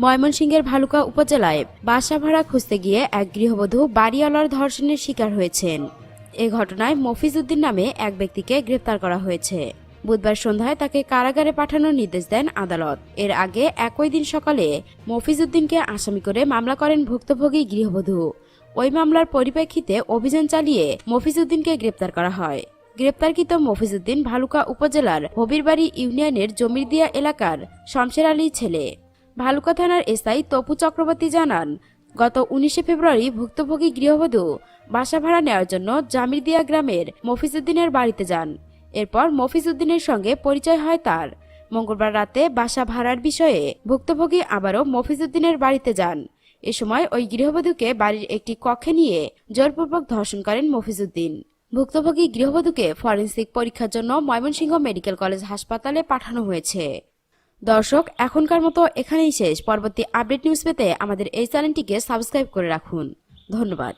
ময়মনসিংহের ভালুকা উপজেলায় বাসা ভাড়া খুঁজতে গিয়ে এক গৃহবধূ বাড়িওয়ালার ধর্ষণের শিকার হয়েছেন। এ ঘটনায় মফিজ উদ্দিন নামে এক ব্যক্তিকে গ্রেপ্তার করা হয়েছে। বুধবার সন্ধ্যায় তাকে কারাগারে পাঠানোর নির্দেশ দেন আদালত। এর আগে একই দিন সকালে মফিজ উদ্দিনকে আসামি করে মামলা করেন ভুক্তভোগী গৃহবধূ। ওই মামলার পরিপ্রেক্ষিতে অভিযান চালিয়ে মফিজ উদ্দিনকে গ্রেপ্তার করা হয়। গ্রেপ্তারকৃত মফিজ উদ্দিন ভালুকা উপজেলার হবিরবাড়ি ইউনিয়নের জমিরদিয়া এলাকার শমশের আলীর ছেলে। ভালুকা থানার এসআই তপু চক্রবর্তী জানান, গত 19 ফেব্রুয়ারি ভুক্তভোগী গৃহবধূ বাসা ভাড়া নেওয়ার জন্য জামিরদিয়া গ্রামের মফিজ উদ্দিনের বাড়িতে যান। এরপর মফিজ উদ্দিনের সঙ্গে পরিচয় হয় তার। মঙ্গলবার রাতে বাসা ভাড়ার বিষয়ে ভুক্তভোগী আবারও মফিজ উদ্দিনের বাড়িতে যান। এ সময় ওই গৃহবধূকে বাড়ির একটি কক্ষে নিয়ে জোরপূর্বক ধর্ষণ করেন মফিজ উদ্দিন। ভুক্তভোগী গৃহবধূকে ফরেনসিক পরীক্ষার জন্য ময়মনসিংহ মেডিকেল কলেজ হাসপাতালে পাঠানো হয়েছে। দর্শক, এখনকার মতো এখানেই শেষ। পরবর্তী আপডেট নিউজ পেতে আমাদের এই চ্যানেলটিকে সাবস্ক্রাইব করে রাখুন। ধন্যবাদ।